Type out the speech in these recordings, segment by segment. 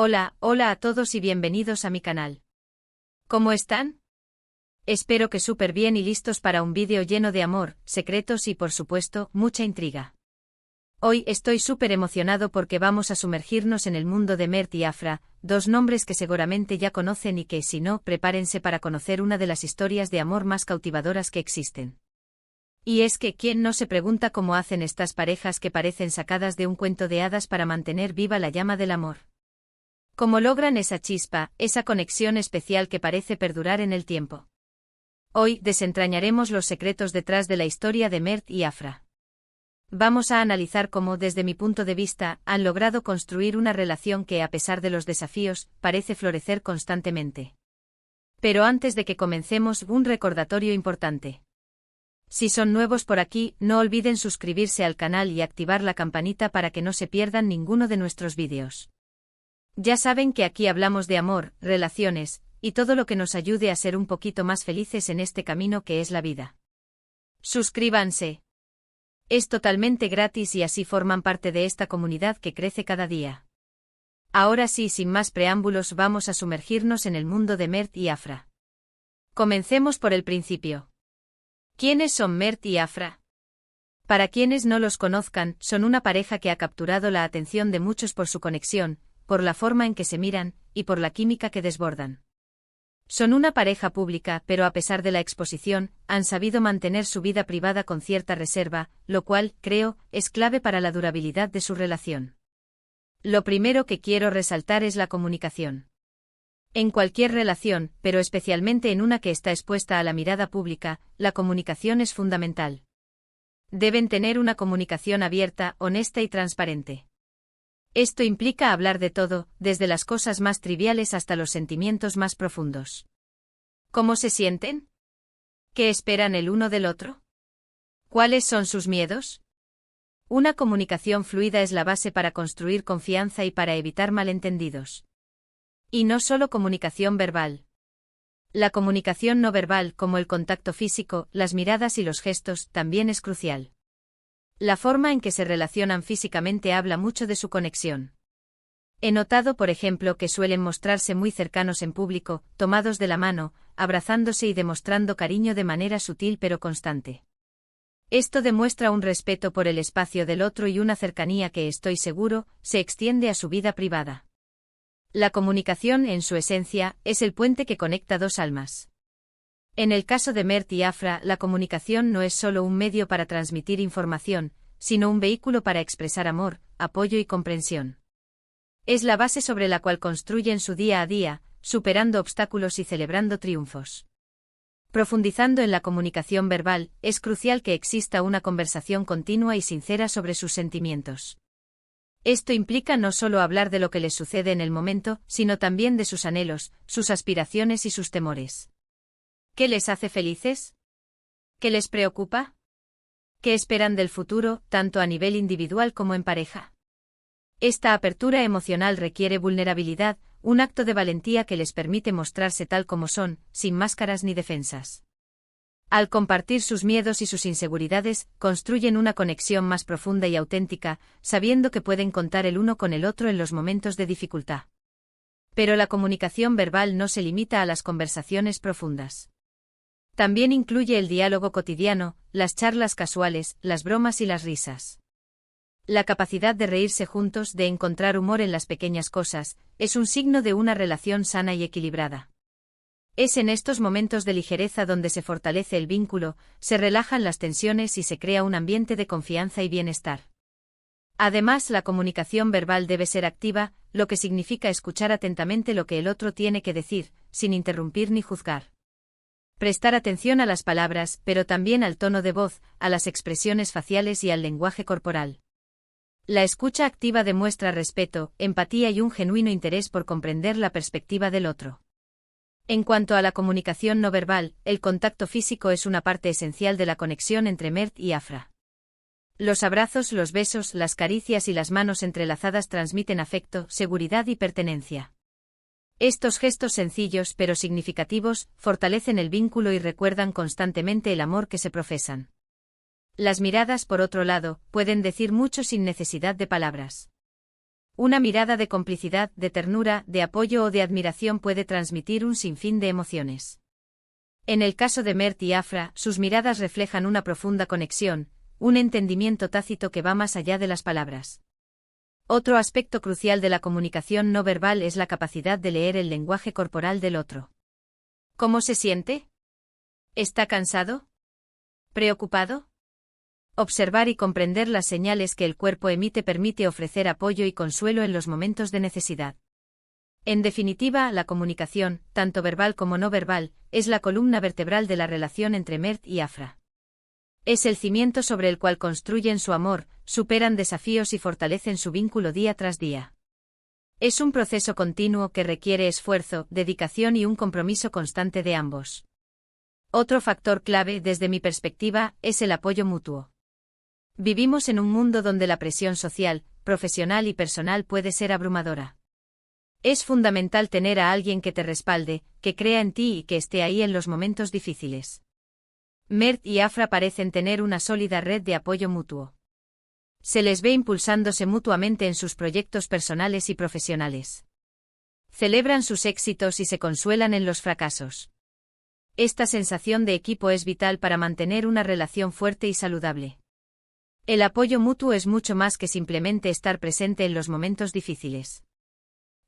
Hola a todos y bienvenidos a mi canal. ¿Cómo están? Espero que súper bien y listos para un vídeo lleno de amor, secretos y por supuesto, mucha intriga. Hoy estoy súper emocionado porque vamos a sumergirnos en el mundo de Mert y Afra, dos nombres que seguramente ya conocen y que si no, prepárense para conocer una de las historias de amor más cautivadoras que existen. Y es que, ¿quién no se pregunta cómo hacen estas parejas que parecen sacadas de un cuento de hadas para mantener viva la llama del amor? ¿Cómo logran esa chispa, esa conexión especial que parece perdurar en el tiempo? Hoy desentrañaremos los secretos detrás de la historia de Mert y Afra. Vamos a analizar cómo, desde mi punto de vista, han logrado construir una relación que, a pesar de los desafíos, parece florecer constantemente. Pero antes de que comencemos, un recordatorio importante. Si son nuevos por aquí, no olviden suscribirse al canal y activar la campanita para que no se pierdan ninguno de nuestros vídeos. Ya saben que aquí hablamos de amor, relaciones, y todo lo que nos ayude a ser un poquito más felices en este camino que es la vida. Suscríbanse. Es totalmente gratis y así forman parte de esta comunidad que crece cada día. Ahora sí, sin más preámbulos, vamos a sumergirnos en el mundo de Mert y Afra. Comencemos por el principio. ¿Quiénes son Mert y Afra? Para quienes no los conozcan, son una pareja que ha capturado la atención de muchos por su conexión, por la forma en que se miran, y por la química que desbordan. Son una pareja pública, pero a pesar de la exposición, han sabido mantener su vida privada con cierta reserva, lo cual, creo, es clave para la durabilidad de su relación. Lo primero que quiero resaltar es la comunicación. En cualquier relación, pero especialmente en una que está expuesta a la mirada pública, la comunicación es fundamental. Deben tener una comunicación abierta, honesta y transparente. Esto implica hablar de todo, desde las cosas más triviales hasta los sentimientos más profundos. ¿Cómo se sienten? ¿Qué esperan el uno del otro? ¿Cuáles son sus miedos? Una comunicación fluida es la base para construir confianza y para evitar malentendidos. Y no solo comunicación verbal. La comunicación no verbal, como el contacto físico, las miradas y los gestos, también es crucial. La forma en que se relacionan físicamente habla mucho de su conexión. He notado, por ejemplo, que suelen mostrarse muy cercanos en público, tomados de la mano, abrazándose y demostrando cariño de manera sutil pero constante. Esto demuestra un respeto por el espacio del otro y una cercanía que, estoy seguro, se extiende a su vida privada. La comunicación, en su esencia, es el puente que conecta dos almas. En el caso de Mert y Afra, la comunicación no es solo un medio para transmitir información, sino un vehículo para expresar amor, apoyo y comprensión. Es la base sobre la cual construyen su día a día, superando obstáculos y celebrando triunfos. Profundizando en la comunicación verbal, es crucial que exista una conversación continua y sincera sobre sus sentimientos. Esto implica no solo hablar de lo que les sucede en el momento, sino también de sus anhelos, sus aspiraciones y sus temores. ¿Qué les hace felices? ¿Qué les preocupa? ¿Qué esperan del futuro, tanto a nivel individual como en pareja? Esta apertura emocional requiere vulnerabilidad, un acto de valentía que les permite mostrarse tal como son, sin máscaras ni defensas. Al compartir sus miedos y sus inseguridades, construyen una conexión más profunda y auténtica, sabiendo que pueden contar el uno con el otro en los momentos de dificultad. Pero la comunicación verbal no se limita a las conversaciones profundas. También incluye el diálogo cotidiano, las charlas casuales, las bromas y las risas. La capacidad de reírse juntos, de encontrar humor en las pequeñas cosas, es un signo de una relación sana y equilibrada. Es en estos momentos de ligereza donde se fortalece el vínculo, se relajan las tensiones y se crea un ambiente de confianza y bienestar. Además, la comunicación verbal debe ser activa, lo que significa escuchar atentamente lo que el otro tiene que decir, sin interrumpir ni juzgar. Prestar atención a las palabras, pero también al tono de voz, a las expresiones faciales y al lenguaje corporal. La escucha activa demuestra respeto, empatía y un genuino interés por comprender la perspectiva del otro. En cuanto a la comunicación no verbal, el contacto físico es una parte esencial de la conexión entre Mert y Afra. Los abrazos, los besos, las caricias y las manos entrelazadas transmiten afecto, seguridad y pertenencia. Estos gestos sencillos pero significativos fortalecen el vínculo y recuerdan constantemente el amor que se profesan. Las miradas, por otro lado, pueden decir mucho sin necesidad de palabras. Una mirada de complicidad, de ternura, de apoyo o de admiración puede transmitir un sinfín de emociones. En el caso de Mert y Afra, sus miradas reflejan una profunda conexión, un entendimiento tácito que va más allá de las palabras. Otro aspecto crucial de la comunicación no verbal es la capacidad de leer el lenguaje corporal del otro. ¿Cómo se siente? ¿Está cansado? ¿Preocupado? Observar y comprender las señales que el cuerpo emite permite ofrecer apoyo y consuelo en los momentos de necesidad. En definitiva, la comunicación, tanto verbal como no verbal, es la columna vertebral de la relación entre Mert y Afra. Es el cimiento sobre el cual construyen su amor, superan desafíos y fortalecen su vínculo día tras día. Es un proceso continuo que requiere esfuerzo, dedicación y un compromiso constante de ambos. Otro factor clave, desde mi perspectiva, es el apoyo mutuo. Vivimos en un mundo donde la presión social, profesional y personal puede ser abrumadora. Es fundamental tener a alguien que te respalde, que crea en ti y que esté ahí en los momentos difíciles. Mert y Afra parecen tener una sólida red de apoyo mutuo. Se les ve impulsándose mutuamente en sus proyectos personales y profesionales. Celebran sus éxitos y se consuelan en los fracasos. Esta sensación de equipo es vital para mantener una relación fuerte y saludable. El apoyo mutuo es mucho más que simplemente estar presente en los momentos difíciles.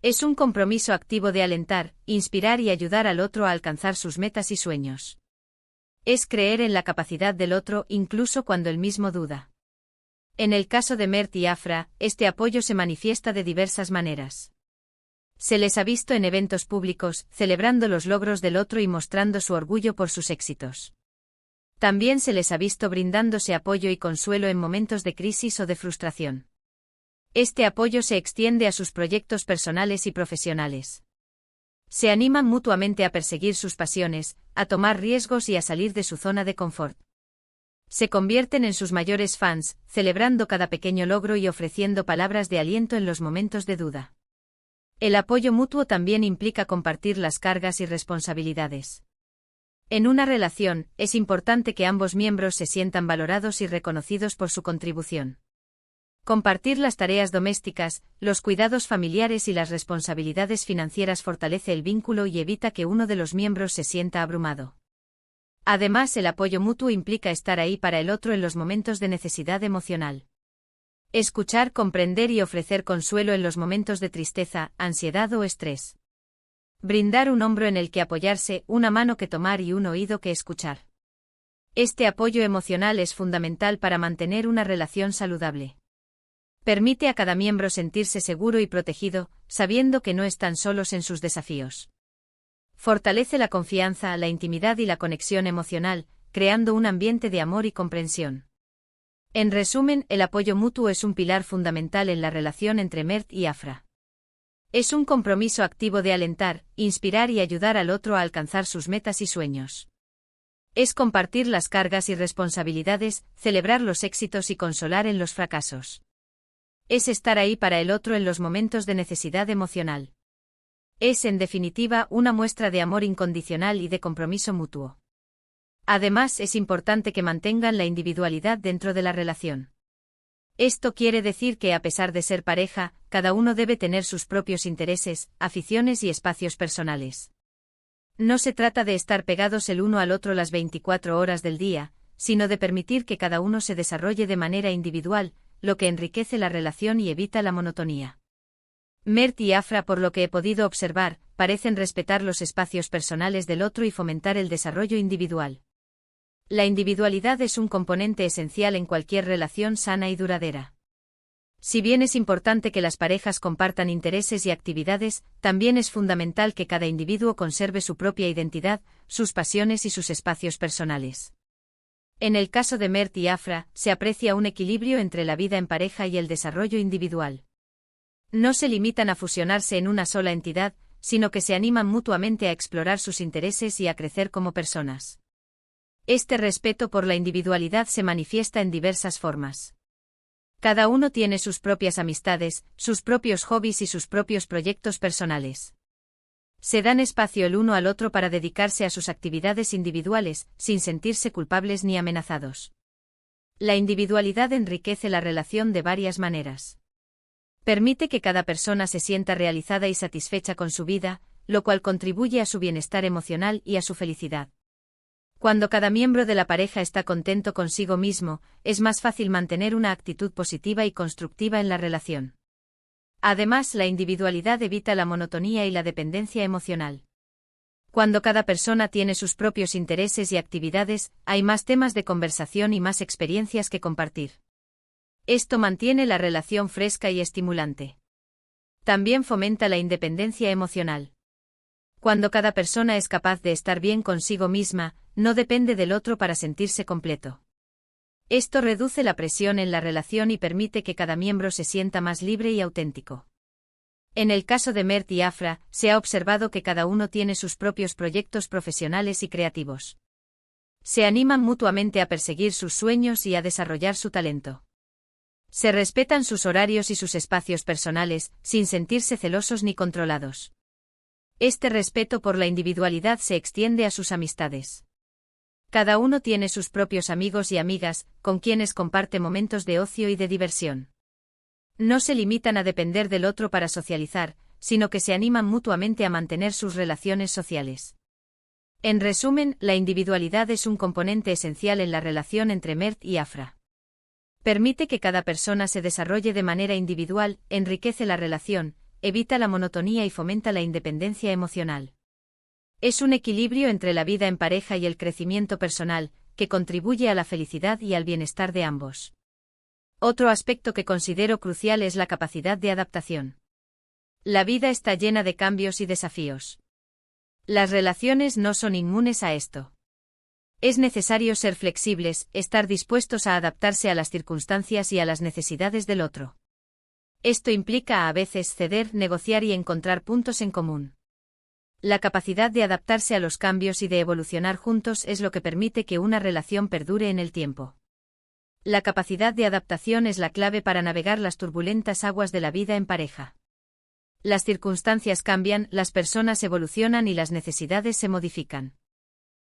Es un compromiso activo de alentar, inspirar y ayudar al otro a alcanzar sus metas y sueños. Es creer en la capacidad del otro incluso cuando el mismo duda. En el caso de Mert y Afra, este apoyo se manifiesta de diversas maneras. Se les ha visto en eventos públicos, celebrando los logros del otro y mostrando su orgullo por sus éxitos. También se les ha visto brindándose apoyo y consuelo en momentos de crisis o de frustración. Este apoyo se extiende a sus proyectos personales y profesionales. Se animan mutuamente a perseguir sus pasiones, a tomar riesgos y a salir de su zona de confort. Se convierten en sus mayores fans, celebrando cada pequeño logro y ofreciendo palabras de aliento en los momentos de duda. El apoyo mutuo también implica compartir las cargas y responsabilidades. En una relación, es importante que ambos miembros se sientan valorados y reconocidos por su contribución. Compartir las tareas domésticas, los cuidados familiares y las responsabilidades financieras fortalece el vínculo y evita que uno de los miembros se sienta abrumado. Además, el apoyo mutuo implica estar ahí para el otro en los momentos de necesidad emocional. Escuchar, comprender y ofrecer consuelo en los momentos de tristeza, ansiedad o estrés. Brindar un hombro en el que apoyarse, una mano que tomar y un oído que escuchar. Este apoyo emocional es fundamental para mantener una relación saludable. Permite a cada miembro sentirse seguro y protegido, sabiendo que no están solos en sus desafíos. Fortalece la confianza, la intimidad y la conexión emocional, creando un ambiente de amor y comprensión. En resumen, el apoyo mutuo es un pilar fundamental en la relación entre Mert y Afra. Es un compromiso activo de alentar, inspirar y ayudar al otro a alcanzar sus metas y sueños. Es compartir las cargas y responsabilidades, celebrar los éxitos y consolar en los fracasos. Es estar ahí para el otro en los momentos de necesidad emocional. Es, en definitiva, una muestra de amor incondicional y de compromiso mutuo. Además, es importante que mantengan la individualidad dentro de la relación. Esto quiere decir que, a pesar de ser pareja, cada uno debe tener sus propios intereses, aficiones y espacios personales. No se trata de estar pegados el uno al otro las 24 horas del día, sino de permitir que cada uno se desarrolle de manera individual, lo que enriquece la relación y evita la monotonía. Mert y Afra, por lo que he podido observar, parecen respetar los espacios personales del otro y fomentar el desarrollo individual. La individualidad es un componente esencial en cualquier relación sana y duradera. Si bien es importante que las parejas compartan intereses y actividades, también es fundamental que cada individuo conserve su propia identidad, sus pasiones y sus espacios personales. En el caso de Mert y Afra, se aprecia un equilibrio entre la vida en pareja y el desarrollo individual. No se limitan a fusionarse en una sola entidad, sino que se animan mutuamente a explorar sus intereses y a crecer como personas. Este respeto por la individualidad se manifiesta en diversas formas. Cada uno tiene sus propias amistades, sus propios hobbies y sus propios proyectos personales. Se dan espacio el uno al otro para dedicarse a sus actividades individuales, sin sentirse culpables ni amenazados. La individualidad enriquece la relación de varias maneras. Permite que cada persona se sienta realizada y satisfecha con su vida, lo cual contribuye a su bienestar emocional y a su felicidad. Cuando cada miembro de la pareja está contento consigo mismo, es más fácil mantener una actitud positiva y constructiva en la relación. Además, la individualidad evita la monotonía y la dependencia emocional. Cuando cada persona tiene sus propios intereses y actividades, hay más temas de conversación y más experiencias que compartir. Esto mantiene la relación fresca y estimulante. También fomenta la independencia emocional. Cuando cada persona es capaz de estar bien consigo misma, no depende del otro para sentirse completo. Esto reduce la presión en la relación y permite que cada miembro se sienta más libre y auténtico. En el caso de Mert y Afra, se ha observado que cada uno tiene sus propios proyectos profesionales y creativos. Se animan mutuamente a perseguir sus sueños y a desarrollar su talento. Se respetan sus horarios y sus espacios personales, sin sentirse celosos ni controlados. Este respeto por la individualidad se extiende a sus amistades. Cada uno tiene sus propios amigos y amigas, con quienes comparte momentos de ocio y de diversión. No se limitan a depender del otro para socializar, sino que se animan mutuamente a mantener sus relaciones sociales. En resumen, la individualidad es un componente esencial en la relación entre Mert y Afra. Permite que cada persona se desarrolle de manera individual, enriquece la relación, evita la monotonía y fomenta la independencia emocional. Es un equilibrio entre la vida en pareja y el crecimiento personal, que contribuye a la felicidad y al bienestar de ambos. Otro aspecto que considero crucial es la capacidad de adaptación. La vida está llena de cambios y desafíos. Las relaciones no son inmunes a esto. Es necesario ser flexibles, estar dispuestos a adaptarse a las circunstancias y a las necesidades del otro. Esto implica a veces ceder, negociar y encontrar puntos en común. La capacidad de adaptarse a los cambios y de evolucionar juntos es lo que permite que una relación perdure en el tiempo. La capacidad de adaptación es la clave para navegar las turbulentas aguas de la vida en pareja. Las circunstancias cambian, las personas evolucionan y las necesidades se modifican.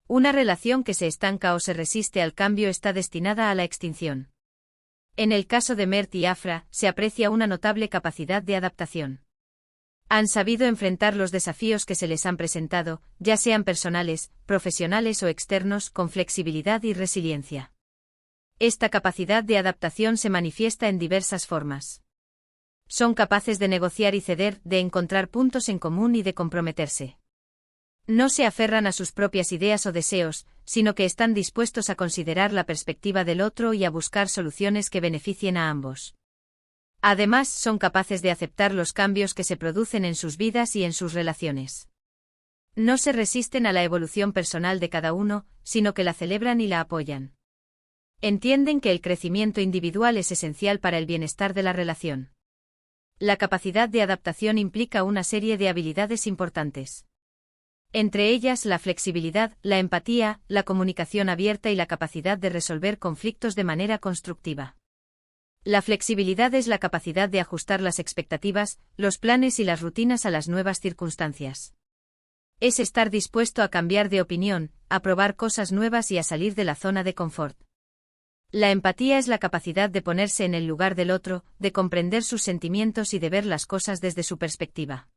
Una relación que se estanca o se resiste al cambio está destinada a la extinción. En el caso de Mert y Afra, se aprecia una notable capacidad de adaptación. Han sabido enfrentar los desafíos que se les han presentado, ya sean personales, profesionales o externos, con flexibilidad y resiliencia. Esta capacidad de adaptación se manifiesta en diversas formas. Son capaces de negociar y ceder, de encontrar puntos en común y de comprometerse. No se aferran a sus propias ideas o deseos, sino que están dispuestos a considerar la perspectiva del otro y a buscar soluciones que beneficien a ambos. Además, son capaces de aceptar los cambios que se producen en sus vidas y en sus relaciones. No se resisten a la evolución personal de cada uno, sino que la celebran y la apoyan. Entienden que el crecimiento individual es esencial para el bienestar de la relación. La capacidad de adaptación implica una serie de habilidades importantes. Entre ellas la flexibilidad, la empatía, la comunicación abierta y la capacidad de resolver conflictos de manera constructiva. La flexibilidad es la capacidad de ajustar las expectativas, los planes y las rutinas a las nuevas circunstancias. Es estar dispuesto a cambiar de opinión, a probar cosas nuevas y a salir de la zona de confort. La empatía es la capacidad de ponerse en el lugar del otro, de comprender sus sentimientos y de ver las cosas desde su perspectiva.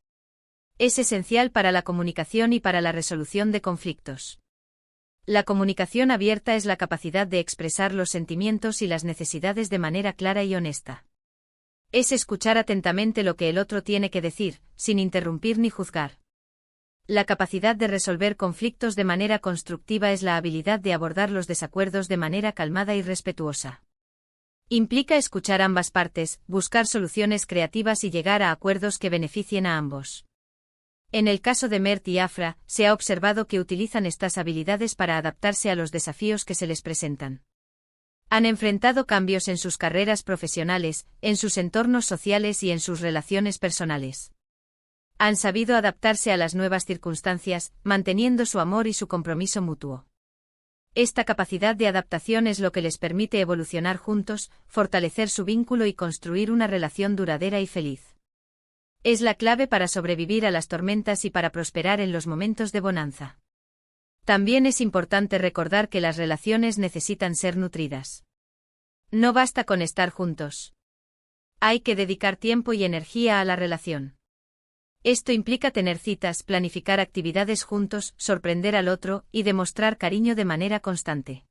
Es esencial para la comunicación y para la resolución de conflictos. La comunicación abierta es la capacidad de expresar los sentimientos y las necesidades de manera clara y honesta. Es escuchar atentamente lo que el otro tiene que decir, sin interrumpir ni juzgar. La capacidad de resolver conflictos de manera constructiva es la habilidad de abordar los desacuerdos de manera calmada y respetuosa. Implica escuchar ambas partes, buscar soluciones creativas y llegar a acuerdos que beneficien a ambos. En el caso de Mert y Afra, se ha observado que utilizan estas habilidades para adaptarse a los desafíos que se les presentan. Han enfrentado cambios en sus carreras profesionales, en sus entornos sociales y en sus relaciones personales. Han sabido adaptarse a las nuevas circunstancias, manteniendo su amor y su compromiso mutuo. Esta capacidad de adaptación es lo que les permite evolucionar juntos, fortalecer su vínculo y construir una relación duradera y feliz. Es la clave para sobrevivir a las tormentas y para prosperar en los momentos de bonanza. También es importante recordar que las relaciones necesitan ser nutridas. No basta con estar juntos. Hay que dedicar tiempo y energía a la relación. Esto implica tener citas, planificar actividades juntos, sorprender al otro y demostrar cariño de manera constante.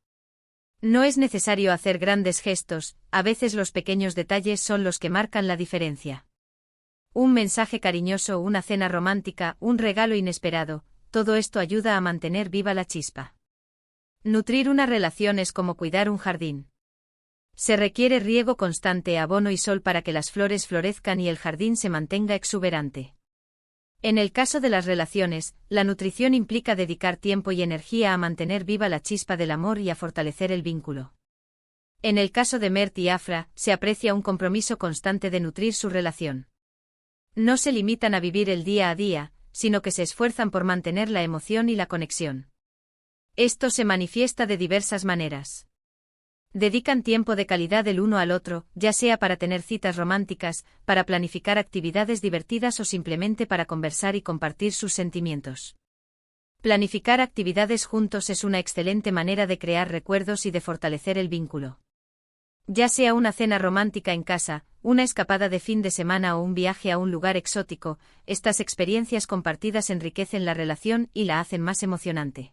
No es necesario hacer grandes gestos, a veces los pequeños detalles son los que marcan la diferencia. Un mensaje cariñoso, una cena romántica, un regalo inesperado, todo esto ayuda a mantener viva la chispa. Nutrir una relación es como cuidar un jardín. Se requiere riego constante, abono y sol para que las flores florezcan y el jardín se mantenga exuberante. En el caso de las relaciones, la nutrición implica dedicar tiempo y energía a mantener viva la chispa del amor y a fortalecer el vínculo. En el caso de Mert y Afra, se aprecia un compromiso constante de nutrir su relación. No se limitan a vivir el día a día, sino que se esfuerzan por mantener la emoción y la conexión. Esto se manifiesta de diversas maneras. Dedican tiempo de calidad el uno al otro, ya sea para tener citas románticas, para planificar actividades divertidas o simplemente para conversar y compartir sus sentimientos. Planificar actividades juntos es una excelente manera de crear recuerdos y de fortalecer el vínculo. Ya sea una cena romántica en casa, una escapada de fin de semana o un viaje a un lugar exótico, estas experiencias compartidas enriquecen la relación y la hacen más emocionante.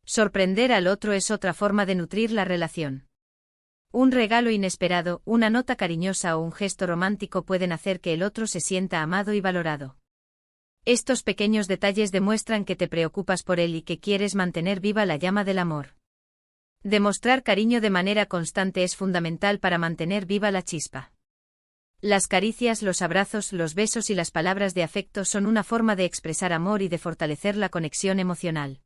Sorprender al otro es otra forma de nutrir la relación. Un regalo inesperado, una nota cariñosa o un gesto romántico pueden hacer que el otro se sienta amado y valorado. Estos pequeños detalles demuestran que te preocupas por él y que quieres mantener viva la llama del amor. Demostrar cariño de manera constante es fundamental para mantener viva la chispa. Las caricias, los abrazos, los besos y las palabras de afecto son una forma de expresar amor y de fortalecer la conexión emocional.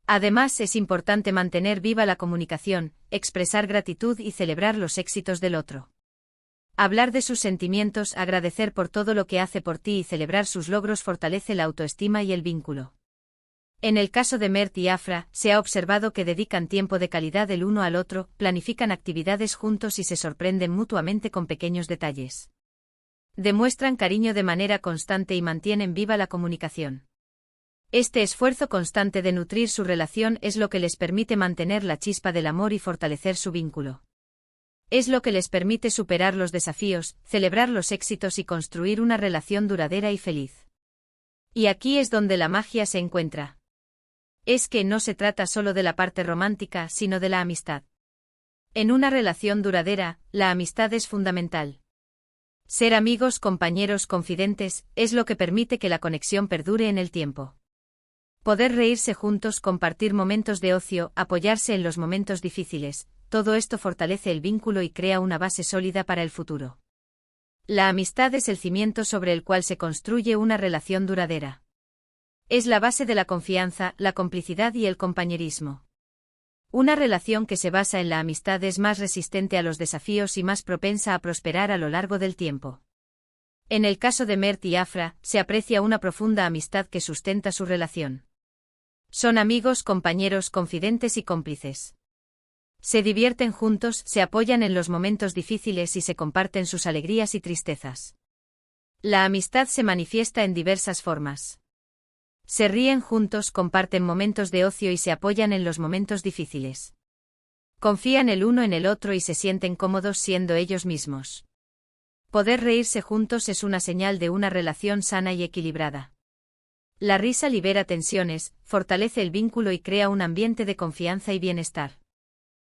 Además, es importante mantener viva la comunicación, expresar gratitud y celebrar los éxitos del otro. Hablar de sus sentimientos, agradecer por todo lo que hace por ti y celebrar sus logros fortalece la autoestima y el vínculo. En el caso de Mert y Afra, se ha observado que dedican tiempo de calidad el uno al otro, planifican actividades juntos y se sorprenden mutuamente con pequeños detalles. Demuestran cariño de manera constante y mantienen viva la comunicación. Este esfuerzo constante de nutrir su relación es lo que les permite mantener la chispa del amor y fortalecer su vínculo. Es lo que les permite superar los desafíos, celebrar los éxitos y construir una relación duradera y feliz. Y aquí es donde la magia se encuentra. Es que no se trata solo de la parte romántica, sino de la amistad. En una relación duradera, la amistad es fundamental. Ser amigos, compañeros, confidentes, es lo que permite que la conexión perdure en el tiempo. Poder reírse juntos, compartir momentos de ocio, apoyarse en los momentos difíciles, todo esto fortalece el vínculo y crea una base sólida para el futuro. La amistad es el cimiento sobre el cual se construye una relación duradera. Es la base de la confianza, la complicidad y el compañerismo. Una relación que se basa en la amistad es más resistente a los desafíos y más propensa a prosperar a lo largo del tiempo. En el caso de Mert y Afra, se aprecia una profunda amistad que sustenta su relación. Son amigos, compañeros, confidentes y cómplices. Se divierten juntos, se apoyan en los momentos difíciles y se comparten sus alegrías y tristezas. La amistad se manifiesta en diversas formas. Se ríen juntos, comparten momentos de ocio y se apoyan en los momentos difíciles. Confían el uno en el otro y se sienten cómodos siendo ellos mismos. Poder reírse juntos es una señal de una relación sana y equilibrada. La risa libera tensiones, fortalece el vínculo y crea un ambiente de confianza y bienestar.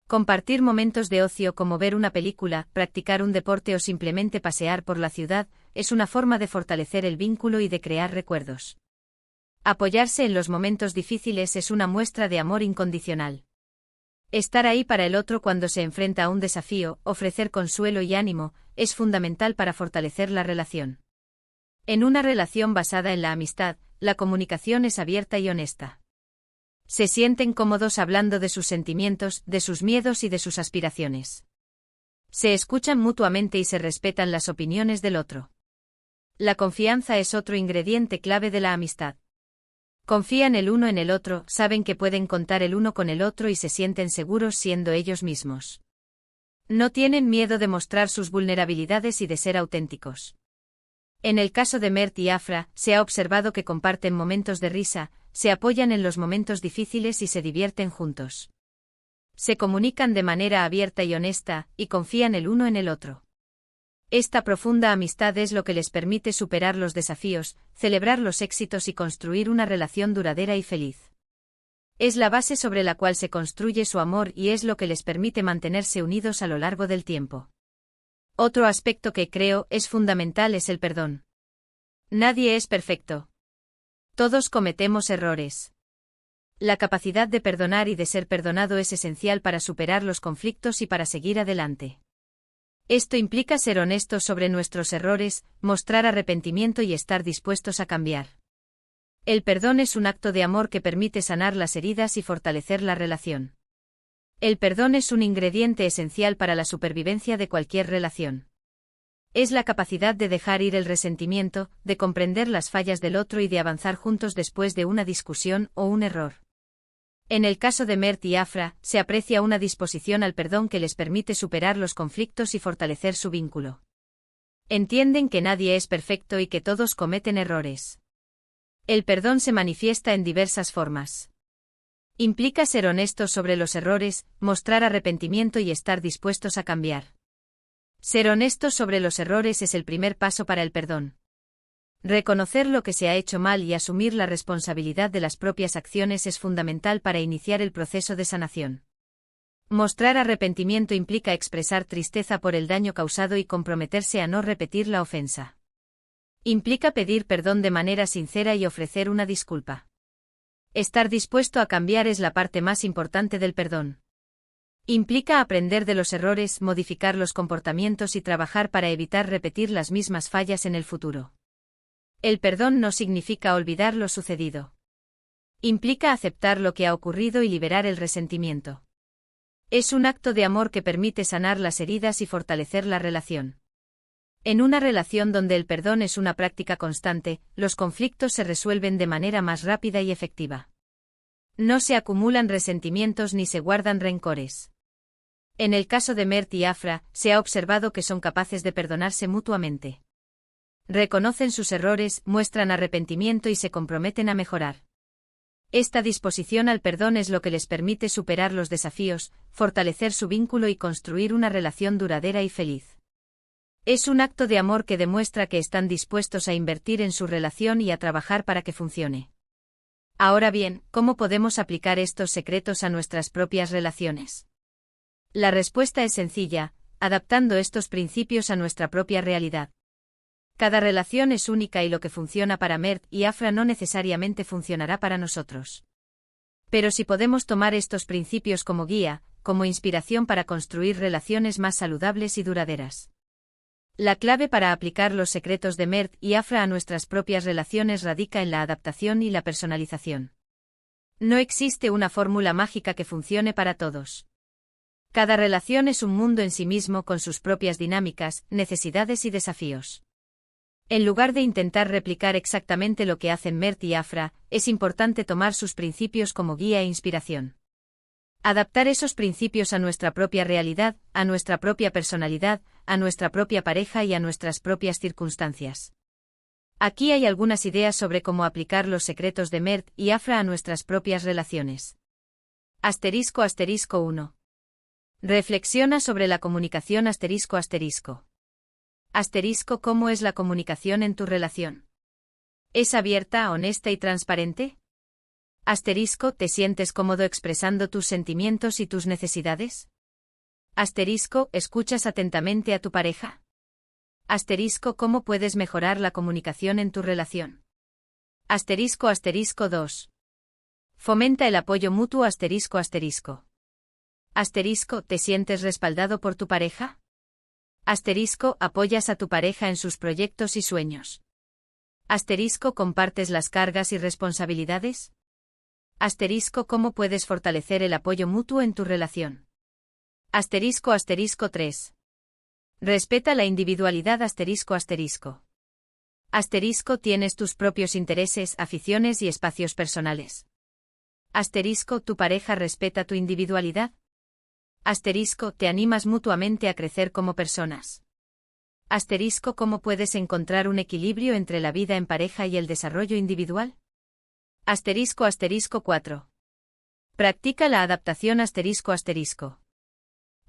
Compartir momentos de ocio como ver una película, practicar un deporte o simplemente pasear por la ciudad, es una forma de fortalecer el vínculo y de crear recuerdos. Apoyarse en los momentos difíciles es una muestra de amor incondicional. Estar ahí para el otro cuando se enfrenta a un desafío, ofrecer consuelo y ánimo, es fundamental para fortalecer la relación. En una relación basada en la amistad, la comunicación es abierta y honesta. Se sienten cómodos hablando de sus sentimientos, de sus miedos y de sus aspiraciones. Se escuchan mutuamente y se respetan las opiniones del otro. La confianza es otro ingrediente clave de la amistad. Confían el uno en el otro, saben que pueden contar el uno con el otro y se sienten seguros siendo ellos mismos. No tienen miedo de mostrar sus vulnerabilidades y de ser auténticos. En el caso de Mert y Afra, se ha observado que comparten momentos de risa, se apoyan en los momentos difíciles y se divierten juntos. Se comunican de manera abierta y honesta, y confían el uno en el otro. Esta profunda amistad es lo que les permite superar los desafíos, celebrar los éxitos y construir una relación duradera y feliz. Es la base sobre la cual se construye su amor y es lo que les permite mantenerse unidos a lo largo del tiempo. Otro aspecto que creo es fundamental es el perdón. Nadie es perfecto. Todos cometemos errores. La capacidad de perdonar y de ser perdonado es esencial para superar los conflictos y para seguir adelante. Esto implica ser honestos sobre nuestros errores, mostrar arrepentimiento y estar dispuestos a cambiar. El perdón es un acto de amor que permite sanar las heridas y fortalecer la relación. El perdón es un ingrediente esencial para la supervivencia de cualquier relación. Es la capacidad de dejar ir el resentimiento, de comprender las fallas del otro y de avanzar juntos después de una discusión o un error. En el caso de Mert y Afra, se aprecia una disposición al perdón que les permite superar los conflictos y fortalecer su vínculo. Entienden que nadie es perfecto y que todos cometen errores. El perdón se manifiesta en diversas formas. Implica ser honestos sobre los errores, mostrar arrepentimiento y estar dispuestos a cambiar. Ser honestos sobre los errores es el primer paso para el perdón. Reconocer lo que se ha hecho mal y asumir la responsabilidad de las propias acciones es fundamental para iniciar el proceso de sanación. Mostrar arrepentimiento implica expresar tristeza por el daño causado y comprometerse a no repetir la ofensa. Implica pedir perdón de manera sincera y ofrecer una disculpa. Estar dispuesto a cambiar es la parte más importante del perdón. Implica aprender de los errores, modificar los comportamientos y trabajar para evitar repetir las mismas fallas en el futuro. El perdón no significa olvidar lo sucedido. Implica aceptar lo que ha ocurrido y liberar el resentimiento. Es un acto de amor que permite sanar las heridas y fortalecer la relación. En una relación donde el perdón es una práctica constante, los conflictos se resuelven de manera más rápida y efectiva. No se acumulan resentimientos ni se guardan rencores. En el caso de Mert y Afra, se ha observado que son capaces de perdonarse mutuamente. Reconocen sus errores, muestran arrepentimiento y se comprometen a mejorar. Esta disposición al perdón es lo que les permite superar los desafíos, fortalecer su vínculo y construir una relación duradera y feliz. Es un acto de amor que demuestra que están dispuestos a invertir en su relación y a trabajar para que funcione. Ahora bien, ¿cómo podemos aplicar estos secretos a nuestras propias relaciones? La respuesta es sencilla, adaptando estos principios a nuestra propia realidad. Cada relación es única y lo que funciona para Mert y Afra no necesariamente funcionará para nosotros. Pero si podemos tomar estos principios como guía, como inspiración para construir relaciones más saludables y duraderas. La clave para aplicar los secretos de Mert y Afra a nuestras propias relaciones radica en la adaptación y la personalización. No existe una fórmula mágica que funcione para todos. Cada relación es un mundo en sí mismo con sus propias dinámicas, necesidades y desafíos. En lugar de intentar replicar exactamente lo que hacen Mert y Afra, es importante tomar sus principios como guía e inspiración. Adaptar esos principios a nuestra propia realidad, a nuestra propia personalidad, a nuestra propia pareja y a nuestras propias circunstancias. Aquí hay algunas ideas sobre cómo aplicar los secretos de Mert y Afra a nuestras propias relaciones. **1. Reflexiona sobre la comunicación ***. ¿Cómo es la comunicación en tu relación? ¿Es abierta, honesta y transparente? ¿Te sientes cómodo expresando tus sentimientos y tus necesidades? ¿Escuchas atentamente a tu pareja? ¿Cómo puedes mejorar la comunicación en tu relación? *2. Fomenta el apoyo mutuo ¿Te sientes respaldado por tu pareja? ¿Apoyas a tu pareja en sus proyectos y sueños? ¿Compartes las cargas y responsabilidades? ¿Cómo puedes fortalecer el apoyo mutuo en tu relación? *3. Respeta la individualidad ¿Tienes tus propios intereses, aficiones y espacios personales? ¿Tu pareja respeta tu individualidad? ¿Te animas mutuamente a crecer como personas? ¿Cómo puedes encontrar un equilibrio entre la vida en pareja y el desarrollo individual? *4. Practica la adaptación *.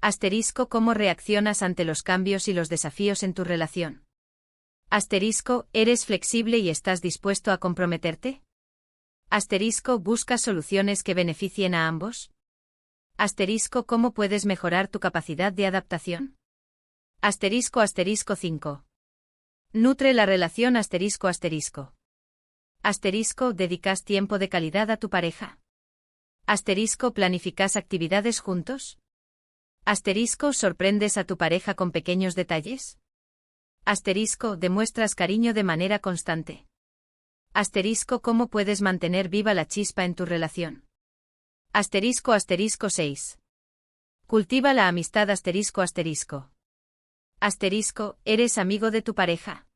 Asterisco, ¿cómo reaccionas ante los cambios y los desafíos en tu relación? Asterisco, ¿eres flexible y estás dispuesto a comprometerte? Asterisco, ¿buscas soluciones que beneficien a ambos? Asterisco, ¿cómo puedes mejorar tu capacidad de adaptación? Asterisco 5. Nutre la relación asterisco. Asterisco, ¿dedicas tiempo de calidad a tu pareja? Asterisco, ¿planificas actividades juntos? Asterisco, ¿sorprendes a tu pareja con pequeños detalles? Asterisco, ¿demuestras cariño de manera constante? Asterisco, ¿cómo puedes mantener viva la chispa en tu relación? Asterisco 6. Cultiva la amistad asterisco. Asterisco, ¿eres amigo de tu pareja?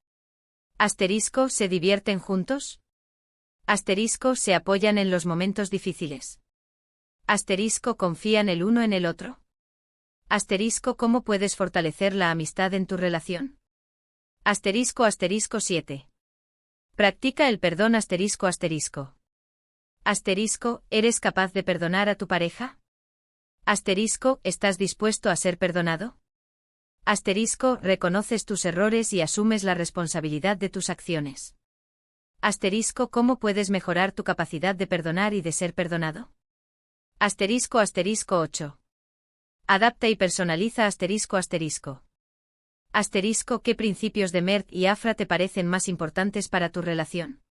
Asterisco, ¿se divierten juntos? Asterisco, ¿se apoyan en los momentos difíciles? Asterisco, ¿confían el uno en el otro? Asterisco, ¿cómo puedes fortalecer la amistad en tu relación? Asterisco 7. Practica el perdón asterisco. Asterisco, ¿eres capaz de perdonar a tu pareja? Asterisco, ¿estás dispuesto a ser perdonado? Asterisco, ¿reconoces tus errores y asumes la responsabilidad de tus acciones? Asterisco, ¿cómo puedes mejorar tu capacidad de perdonar y de ser perdonado? Asterisco 8. Adapta y personaliza asterisco. Asterisco, ¿qué principios de Mert y Afra te parecen más importantes para tu relación?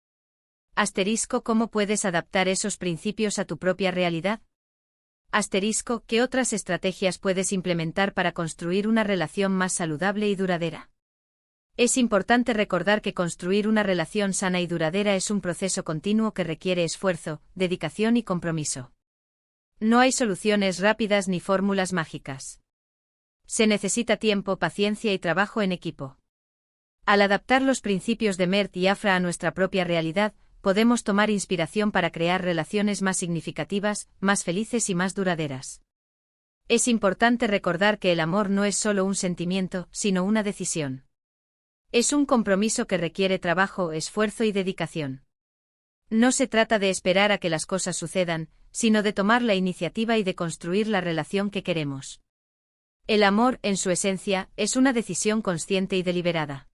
Asterisco, ¿cómo puedes adaptar esos principios a tu propia realidad? Asterisco, ¿qué otras estrategias puedes implementar para construir una relación más saludable y duradera? Es importante recordar que construir una relación sana y duradera es un proceso continuo que requiere esfuerzo, dedicación y compromiso. No hay soluciones rápidas ni fórmulas mágicas. Se necesita tiempo, paciencia y trabajo en equipo. Al adaptar los principios de Mert y Afra a nuestra propia realidad, podemos tomar inspiración para crear relaciones más significativas, más felices y más duraderas. Es importante recordar que el amor no es solo un sentimiento, sino una decisión. Es un compromiso que requiere trabajo, esfuerzo y dedicación. No se trata de esperar a que las cosas sucedan, sino de tomar la iniciativa y de construir la relación que queremos. El amor, en su esencia, es una decisión consciente y deliberada.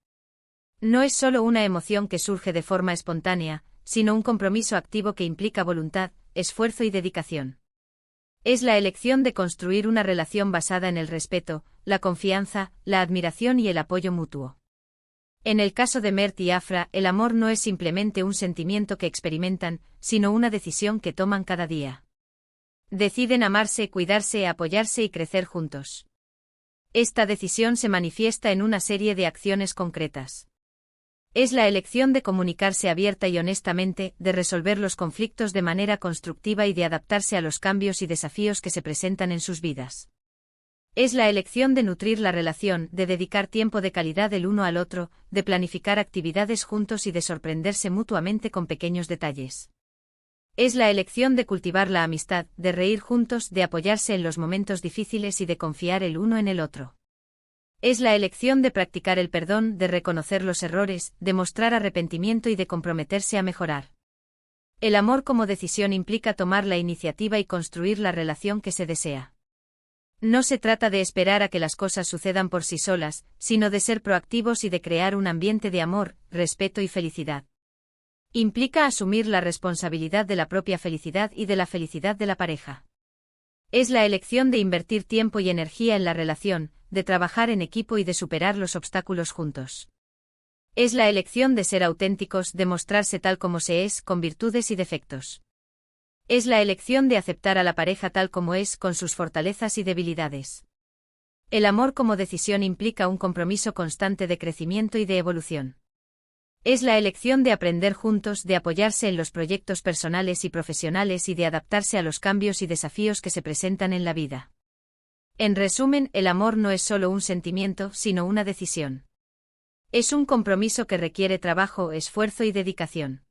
No es solo una emoción que surge de forma espontánea, sino un compromiso activo que implica voluntad, esfuerzo y dedicación. Es la elección de construir una relación basada en el respeto, la confianza, la admiración y el apoyo mutuo. En el caso de Mert y Afra, el amor no es simplemente un sentimiento que experimentan, sino una decisión que toman cada día. Deciden amarse, cuidarse, apoyarse y crecer juntos. Esta decisión se manifiesta en una serie de acciones concretas. Es la elección de comunicarse abierta y honestamente, de resolver los conflictos de manera constructiva y de adaptarse a los cambios y desafíos que se presentan en sus vidas. Es la elección de nutrir la relación, de dedicar tiempo de calidad el uno al otro, de planificar actividades juntos y de sorprenderse mutuamente con pequeños detalles. Es la elección de cultivar la amistad, de reír juntos, de apoyarse en los momentos difíciles y de confiar el uno en el otro. Es la elección de practicar el perdón, de reconocer los errores, de mostrar arrepentimiento y de comprometerse a mejorar. El amor como decisión implica tomar la iniciativa y construir la relación que se desea. No se trata de esperar a que las cosas sucedan por sí solas, sino de ser proactivos y de crear un ambiente de amor, respeto y felicidad. Implica asumir la responsabilidad de la propia felicidad y de la felicidad de la pareja. Es la elección de invertir tiempo y energía en la relación, de trabajar en equipo y de superar los obstáculos juntos. Es la elección de ser auténticos, de mostrarse tal como se es, con virtudes y defectos. Es la elección de aceptar a la pareja tal como es, con sus fortalezas y debilidades. El amor como decisión implica un compromiso constante de crecimiento y de evolución. Es la elección de aprender juntos, de apoyarse en los proyectos personales y profesionales y de adaptarse a los cambios y desafíos que se presentan en la vida. En resumen, el amor no es solo un sentimiento, sino una decisión. Es un compromiso que requiere trabajo, esfuerzo y dedicación.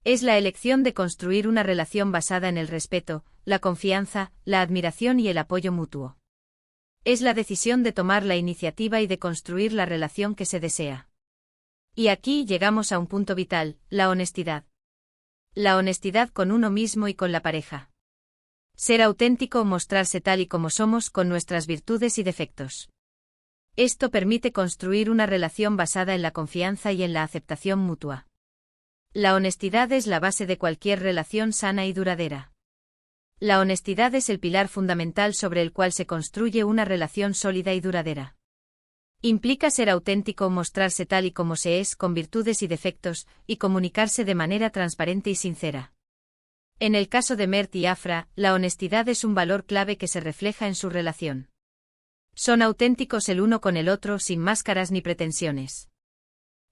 Es la elección de construir una relación basada en el respeto, la confianza, la admiración y el apoyo mutuo. Es la decisión de tomar la iniciativa y de construir la relación que se desea. Y aquí llegamos a un punto vital, la honestidad. La honestidad con uno mismo y con la pareja. Ser auténtico o mostrarse tal y como somos con nuestras virtudes y defectos. Esto permite construir una relación basada en la confianza y en la aceptación mutua. La honestidad es la base de cualquier relación sana y duradera. La honestidad es el pilar fundamental sobre el cual se construye una relación sólida y duradera. Implica ser auténtico, mostrarse tal y como se es, con virtudes y defectos, y comunicarse de manera transparente y sincera. En el caso de Mert y Afra, la honestidad es un valor clave que se refleja en su relación. Son auténticos el uno con el otro sin máscaras ni pretensiones.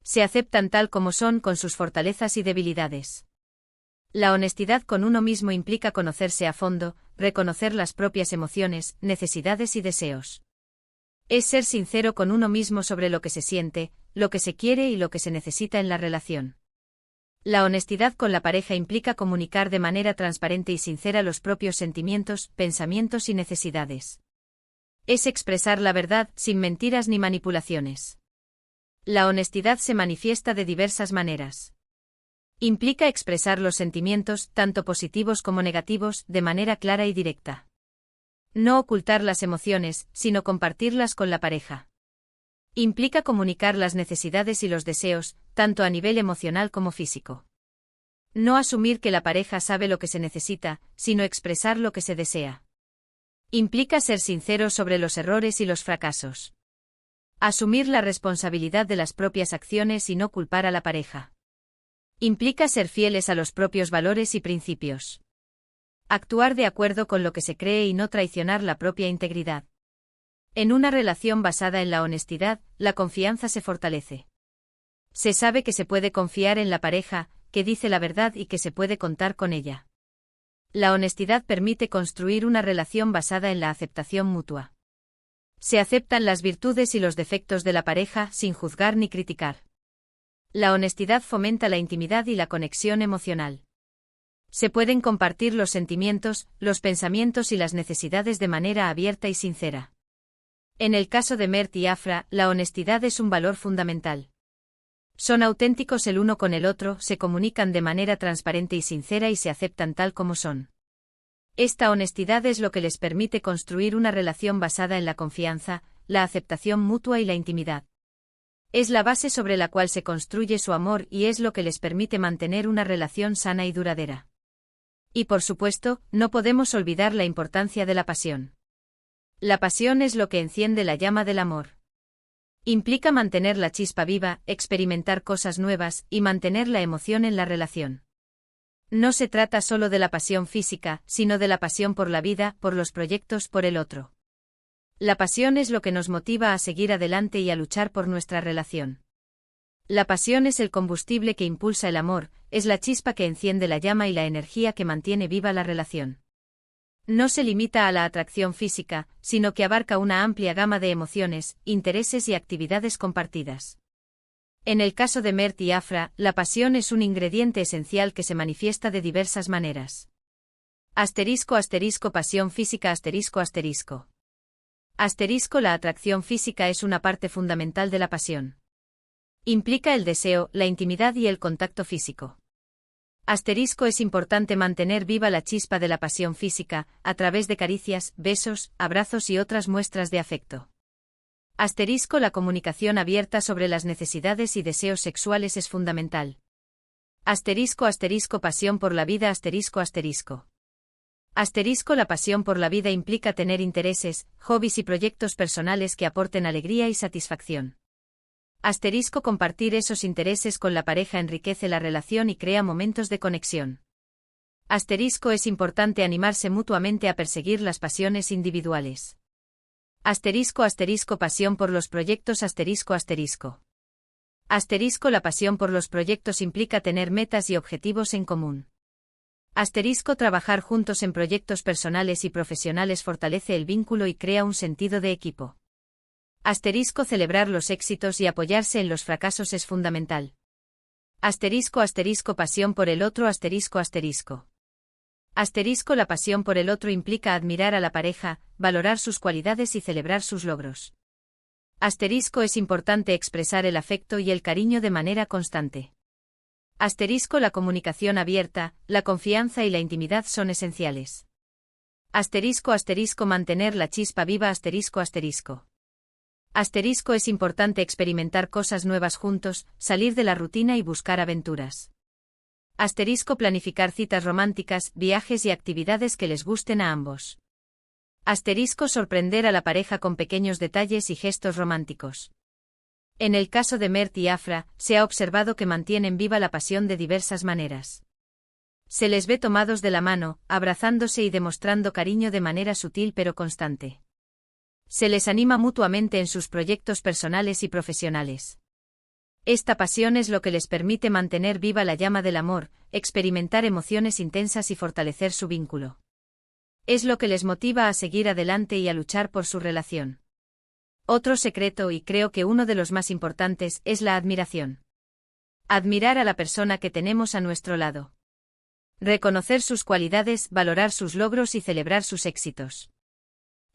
Se aceptan tal como son con sus fortalezas y debilidades. La honestidad con uno mismo implica conocerse a fondo, reconocer las propias emociones, necesidades y deseos. Es ser sincero con uno mismo sobre lo que se siente, lo que se quiere y lo que se necesita en la relación. La honestidad con la pareja implica comunicar de manera transparente y sincera los propios sentimientos, pensamientos y necesidades. Es expresar la verdad, sin mentiras ni manipulaciones. La honestidad se manifiesta de diversas maneras. Implica expresar los sentimientos, tanto positivos como negativos, de manera clara y directa. No ocultar las emociones, sino compartirlas con la pareja. Implica comunicar las necesidades y los deseos, tanto a nivel emocional como físico. No asumir que la pareja sabe lo que se necesita, sino expresar lo que se desea. Implica ser sincero sobre los errores y los fracasos. Asumir la responsabilidad de las propias acciones y no culpar a la pareja. Implica ser fieles a los propios valores y principios. Actuar de acuerdo con lo que se cree y no traicionar la propia integridad. En una relación basada en la honestidad, la confianza se fortalece. Se sabe que se puede confiar en la pareja, que dice la verdad y que se puede contar con ella. La honestidad permite construir una relación basada en la aceptación mutua. Se aceptan las virtudes y los defectos de la pareja sin juzgar ni criticar. La honestidad fomenta la intimidad y la conexión emocional. Se pueden compartir los sentimientos, los pensamientos y las necesidades de manera abierta y sincera. En el caso de Mert y Afra, la honestidad es un valor fundamental. Son auténticos el uno con el otro, se comunican de manera transparente y sincera y se aceptan tal como son. Esta honestidad es lo que les permite construir una relación basada en la confianza, la aceptación mutua y la intimidad. Es la base sobre la cual se construye su amor y es lo que les permite mantener una relación sana y duradera. Y por supuesto, no podemos olvidar la importancia de la pasión. La pasión es lo que enciende la llama del amor. Implica mantener la chispa viva, experimentar cosas nuevas y mantener la emoción en la relación. No se trata solo de la pasión física, sino de la pasión por la vida, por los proyectos, por el otro. La pasión es lo que nos motiva a seguir adelante y a luchar por nuestra relación. La pasión es el combustible que impulsa el amor, es la chispa que enciende la llama y la energía que mantiene viva la relación. No se limita a la atracción física, sino que abarca una amplia gama de emociones, intereses y actividades compartidas. En el caso de Mert y Afra, la pasión es un ingrediente esencial que se manifiesta de diversas maneras. Pasión física La atracción física es una parte fundamental de la pasión. Implica el deseo, la intimidad y el contacto físico. Es importante mantener viva la chispa de la pasión física, a través de caricias, besos, abrazos y otras muestras de afecto. La comunicación abierta sobre las necesidades y deseos sexuales es fundamental. Pasión por la vida La pasión por la vida implica tener intereses, hobbies y proyectos personales que aporten alegría y satisfacción. Compartir esos intereses con la pareja enriquece la relación y crea momentos de conexión. Es importante animarse mutuamente a perseguir las pasiones individuales. Pasión por los proyectos La pasión por los proyectos implica tener metas y objetivos en común. Trabajar juntos en proyectos personales y profesionales fortalece el vínculo y crea un sentido de equipo. Celebrar los éxitos y apoyarse en los fracasos es fundamental. Pasión por el otro La pasión por el otro implica admirar a la pareja, valorar sus cualidades y celebrar sus logros. Es importante expresar el afecto y el cariño de manera constante. La comunicación abierta, la confianza y la intimidad son esenciales. Asterisco asterisco mantener la chispa viva asterisco asterisco. Asterisco es importante experimentar cosas nuevas juntos, salir de la rutina y buscar aventuras. Asterisco planificar citas románticas, viajes y actividades que les gusten a ambos. Asterisco sorprender a la pareja con pequeños detalles y gestos románticos. En el caso de Mert y Afra, se ha observado que mantienen viva la pasión de diversas maneras. Se les ve tomados de la mano, abrazándose y demostrando cariño de manera sutil pero constante. Se les anima mutuamente en sus proyectos personales y profesionales. Esta pasión es lo que les permite mantener viva la llama del amor, experimentar emociones intensas y fortalecer su vínculo. Es lo que les motiva a seguir adelante y a luchar por su relación. Otro secreto, y creo que uno de los más importantes, es la admiración. Admirar a la persona que tenemos a nuestro lado. Reconocer sus cualidades, valorar sus logros y celebrar sus éxitos.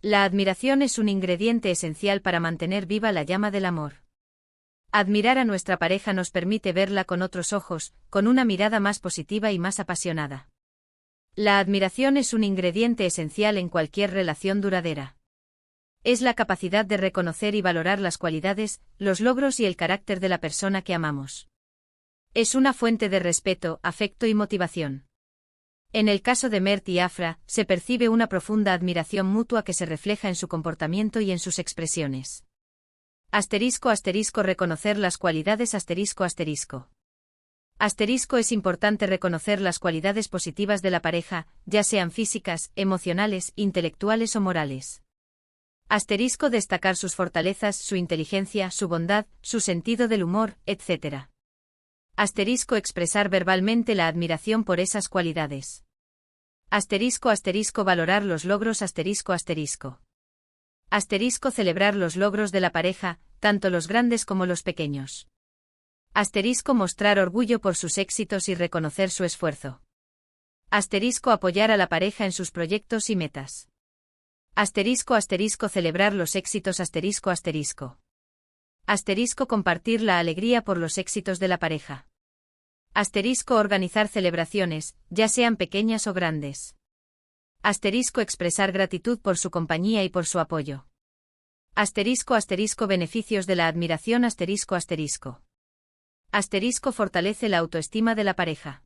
La admiración es un ingrediente esencial para mantener viva la llama del amor. Admirar a nuestra pareja nos permite verla con otros ojos, con una mirada más positiva y más apasionada. La admiración es un ingrediente esencial en cualquier relación duradera. Es la capacidad de reconocer y valorar las cualidades, los logros y el carácter de la persona que amamos. Es una fuente de respeto, afecto y motivación. En el caso de Mert y Afra, se percibe una profunda admiración mutua que se refleja en su comportamiento y en sus expresiones. Asterisco asterisco reconocer las cualidades asterisco asterisco. Asterisco es importante reconocer las cualidades positivas de la pareja, ya sean físicas, emocionales, intelectuales o morales. Asterisco destacar sus fortalezas, su inteligencia, su bondad, su sentido del humor, etc. Asterisco expresar verbalmente la admiración por esas cualidades. Asterisco asterisco valorar los logros asterisco asterisco. Asterisco celebrar los logros de la pareja, tanto los grandes como los pequeños. Asterisco mostrar orgullo por sus éxitos y reconocer su esfuerzo. Asterisco apoyar a la pareja en sus proyectos y metas. Asterisco asterisco celebrar los éxitos asterisco asterisco. Asterisco compartir la alegría por los éxitos de la pareja. Asterisco organizar celebraciones, ya sean pequeñas o grandes. Asterisco expresar gratitud por su compañía y por su apoyo. Asterisco asterisco beneficios de la admiración asterisco asterisco. Asterisco fortalece la autoestima de la pareja.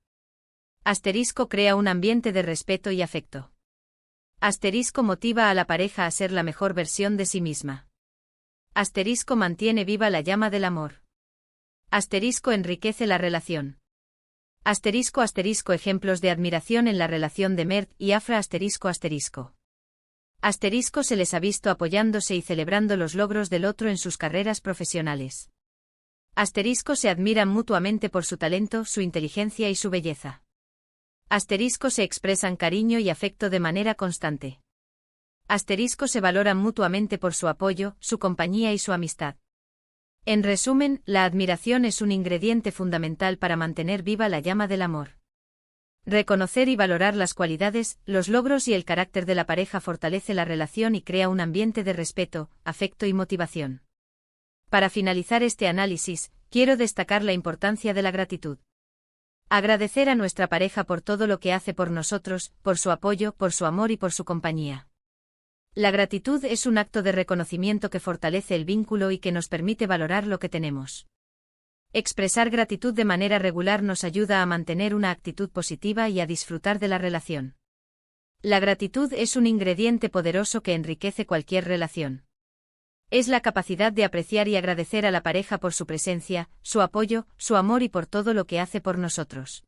Asterisco crea un ambiente de respeto y afecto. Asterisco motiva a la pareja a ser la mejor versión de sí misma. Asterisco mantiene viva la llama del amor. Asterisco enriquece la relación. Asterisco asterisco ejemplos de admiración en la relación de Mert y Afra asterisco asterisco. Asterisco se les ha visto apoyándose y celebrando los logros del otro en sus carreras profesionales. Asterisco se admiran mutuamente por su talento, su inteligencia y su belleza. Asterisco se expresan cariño y afecto de manera constante. Asterisco se valoran mutuamente por su apoyo, su compañía y su amistad. En resumen, la admiración es un ingrediente fundamental para mantener viva la llama del amor. Reconocer y valorar las cualidades, los logros y el carácter de la pareja fortalece la relación y crea un ambiente de respeto, afecto y motivación. Para finalizar este análisis, quiero destacar la importancia de la gratitud. Agradecer a nuestra pareja por todo lo que hace por nosotros, por su apoyo, por su amor y por su compañía. La gratitud es un acto de reconocimiento que fortalece el vínculo y que nos permite valorar lo que tenemos. Expresar gratitud de manera regular nos ayuda a mantener una actitud positiva y a disfrutar de la relación. La gratitud es un ingrediente poderoso que enriquece cualquier relación. Es la capacidad de apreciar y agradecer a la pareja por su presencia, su apoyo, su amor y por todo lo que hace por nosotros.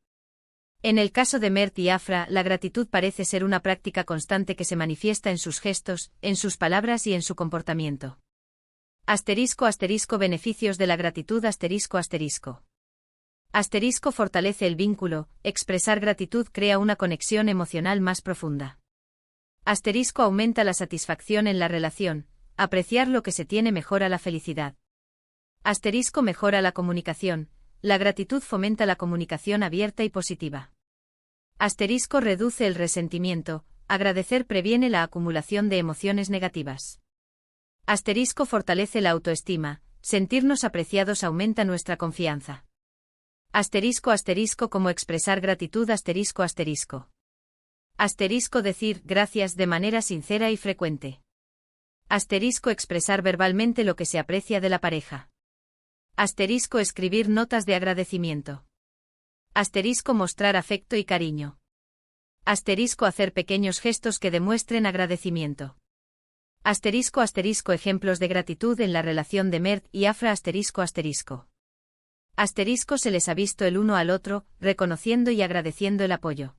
En el caso de Mert y Afra, la gratitud parece ser una práctica constante que se manifiesta en sus gestos, en sus palabras y en su comportamiento. Asterisco asterisco beneficios de la gratitud asterisco asterisco. Asterisco fortalece el vínculo, expresar gratitud crea una conexión emocional más profunda. Asterisco aumenta la satisfacción en la relación. Apreciar lo que se tiene mejora la felicidad. Asterisco mejora la comunicación. La gratitud fomenta la comunicación abierta y positiva. Asterisco reduce el resentimiento. Agradecer previene la acumulación de emociones negativas. Asterisco fortalece la autoestima. Sentirnos apreciados aumenta nuestra confianza. Asterisco asterisco cómo expresar gratitud asterisco asterisco. Asterisco decir gracias de manera sincera y frecuente. Asterisco expresar verbalmente lo que se aprecia de la pareja. Asterisco escribir notas de agradecimiento. Asterisco mostrar afecto y cariño. Asterisco hacer pequeños gestos que demuestren agradecimiento. Asterisco ejemplos de gratitud en la relación de Mert y Afra asterisco. Asterisco se les ha visto el uno al otro, reconociendo y agradeciendo el apoyo.